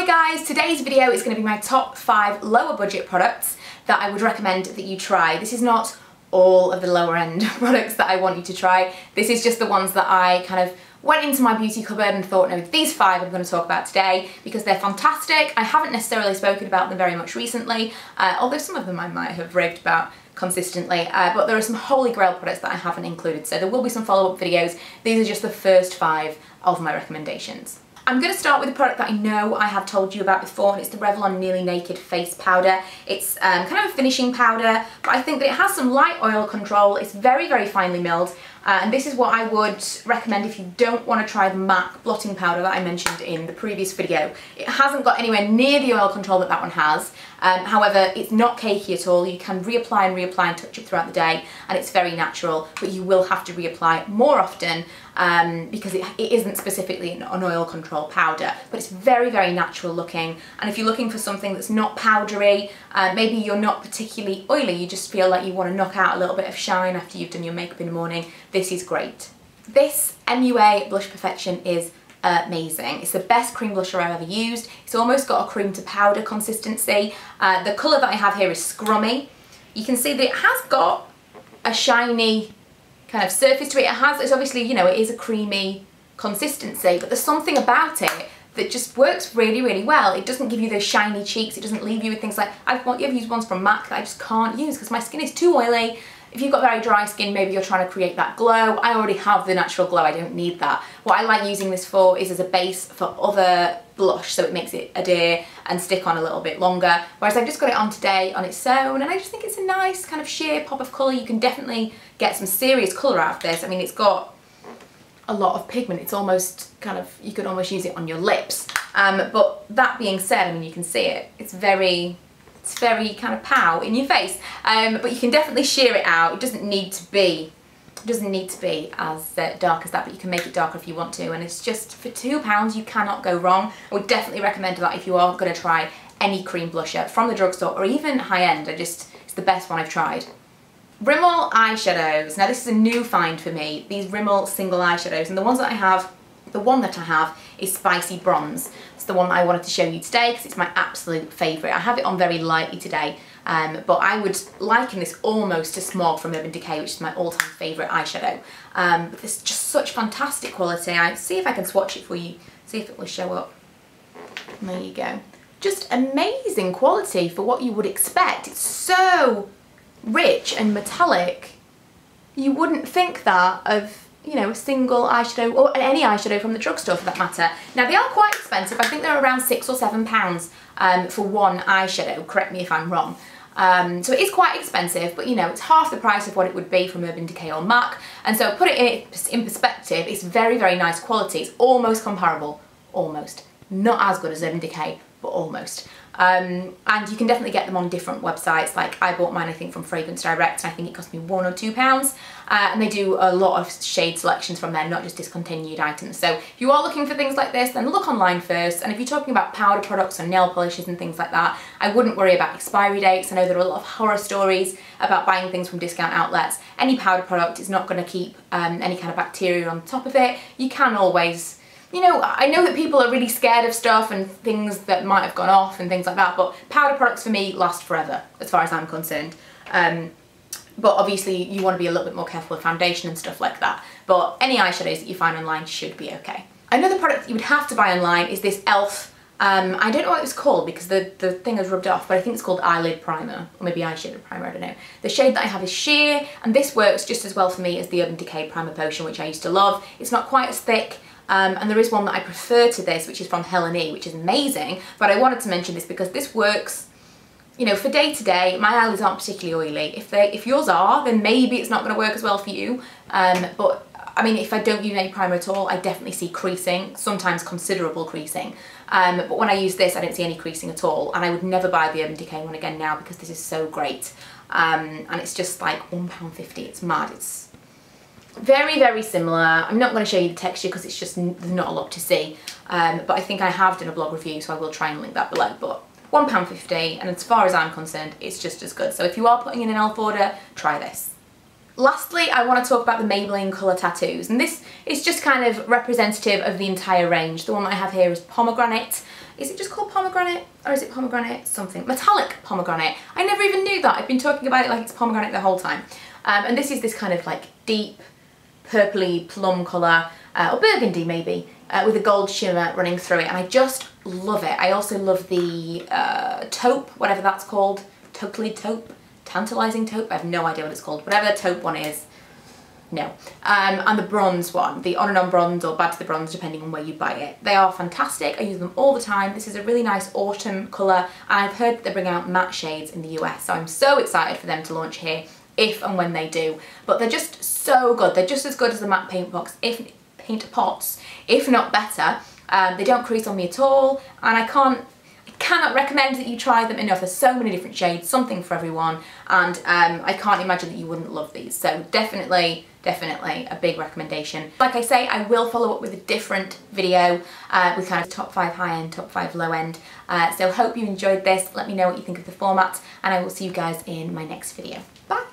guys, today's video is going to be my top 5 lower budget products that I would recommend that you try. This is not all of the lower end products that I want you to try. This is just the ones that I kind of went into my beauty cupboard and thought, no, these 5 I'm going to talk about today because they're fantastic. I haven't necessarily spoken about them very much recently, although some of them I might have raved about consistently, but there are some holy grail products that I haven't included, so there will be some follow-up videos. These are just the first 5 of my recommendations. I'm going to start with a product that I know I have told you about before, and it's the Revlon Nearly Naked Face Powder. It's kind of a finishing powder, but I think that it has some light oil control. It's very, very finely milled, and this is what I would recommend if you don't want to try the MAC blotting powder that I mentioned in the previous video. It hasn't got anywhere near the oil control that that one has. However, it's not cakey at all. You can reapply and touch it throughout the day, and it's very natural, but you will have to reapply more often because it isn't specifically an oil control powder, but it's very, very natural looking. And if you're looking for something that's not powdery, maybe you're not particularly oily, you just feel like you want to knock out a little bit of shine after you've done your makeup in the morning, this is great. This MUA Blush Perfection is amazing. It's the best cream blusher I've ever used. It's almost got a cream to powder consistency. The colour that I have here is Scrummy. You can see that it has got a shiny kind of surface to it. It's obviously, you know, it is a creamy consistency, but there's something about it that just works really, really well. It doesn't give you those shiny cheeks. It doesn't leave you with things like, I've used ones from MAC that I just can't use because my skin is too oily. If you've got very dry skin, maybe you're trying to create that glow. I already have the natural glow, I don't need that. What I like using this for is as a base for other blush, so it makes it adhere and stick on a little bit longer. Whereas I've just got it on today on its own, and I just think it's a nice kind of sheer pop of colour. You can definitely get some serious colour out of this. I mean, it's got a lot of pigment. It's almost kind of, you could almost use it on your lips. But that being said, I mean, you can see it. It's very kind of pow in your face, but you can definitely sheer it out. It doesn't need to be as dark as that, but you can make it darker if you want to, and it's just for £2 you cannot go wrong. I would definitely recommend that if you are going to try any cream blusher from the drugstore or even high-end. It's the best one I've tried. Rimmel eyeshadows. Now this is a new find for me, these Rimmel single eyeshadows, and the one that I have is Spicy Bronze. It's the one that I wanted to show you today because it's my absolute favourite. I have it on very lightly today, but I would liken this almost to Smog from Urban Decay, which is my all-time favourite eyeshadow. But there's just such fantastic quality. I see if I can swatch it for you, see if it will show up. There you go. Just amazing quality for what you would expect. It's so rich and metallic. You wouldn't think that of, you know, a single eyeshadow, or any eyeshadow from the drugstore for that matter. Now they are quite expensive. I think they're around £6 or £7 for one eyeshadow, correct me if I'm wrong. So it is quite expensive, but you know, it's half the price of what it would be from Urban Decay or MAC, and so put it in perspective, it's very, very nice quality. It's almost comparable, almost. Not as good as Urban Decay, but almost. And you can definitely get them on different websites. Like I bought mine, I think, from Fragrance Direct, and I think it cost me £1 or £2. And they do a lot of shade selections from there, not just discontinued items. So if you are looking for things like this, then look online first. And if you're talking about powder products or nail polishes and things like that, I wouldn't worry about expiry dates. I know there are a lot of horror stories about buying things from discount outlets. Any powder product is not going to keep any kind of bacteria on top of it. You can always, you know, I know that people are really scared of stuff and things that might have gone off and things like that, but powder products for me last forever, as far as I'm concerned. But obviously you want to be a little bit more careful with foundation and stuff like that. But any eyeshadows that you find online should be okay. Another product that you would have to buy online is this e.l.f. I don't know what it's called because the thing has rubbed off, but I think it's called Eyelid Primer, or maybe Eyeshadow Primer, I don't know. The shade that I have is Sheer, and this works just as well for me as the Urban Decay Primer Potion, which I used to love. It's not quite as thick. And there is one that I prefer to this, which is from Helen E, which is amazing, but I wanted to mention this because this works, you know, for day to day. My eyelids aren't particularly oily. If yours are, then maybe it's not going to work as well for you. But I mean, if I don't use any primer at all, I definitely see creasing, sometimes considerable creasing. But when I use this, I don't see any creasing at all, and I would never buy the Urban Decay one again now because this is so great. And it's just like £1.50, it's mad. It's very, very similar. I'm not going to show you the texture because it's just, there's not a lot to see. But I think I have done a blog review, so I will try and link that below. But £1.50, and as far as I'm concerned, it's just as good. So if you are putting in an e.l.f. order, try this. Lastly, I want to talk about the Maybelline Colour Tattoos, and this is just kind of representative of the entire range. The one that I have here is Pomegranate. Is it just called Pomegranate? pomegranate, or is it pomegranate something? Metallic pomegranate. I never even knew that. I've been talking about it like it's pomegranate the whole time. And this is this kind of like deep purpley plum colour, or burgundy maybe, with a gold shimmer running through it, and I just love it. I also love the taupe, whatever that's called, taupe, tantalising taupe, I have no idea what it's called, whatever the taupe one is, no. And the bronze one, the On and On bronze or Bad to the Bronze, depending on where you buy it. They are fantastic, I use them all the time. This is a really nice autumn colour, and I've heard that they bring out matte shades in the US, so I'm so excited for them to launch here, if and when they do. But they're just so good, they're just as good as the matte paint pots, if not better. They don't crease on me at all, and I cannot recommend that you try them enough. There's so many different shades, something for everyone, and I can't imagine that you wouldn't love these. So definitely a big recommendation. Like I say, I will follow up with a different video with kind of top 5 high end, top 5 low end. So hope you enjoyed this. Let me know what you think of the format, and I will see you guys in my next video. Bye!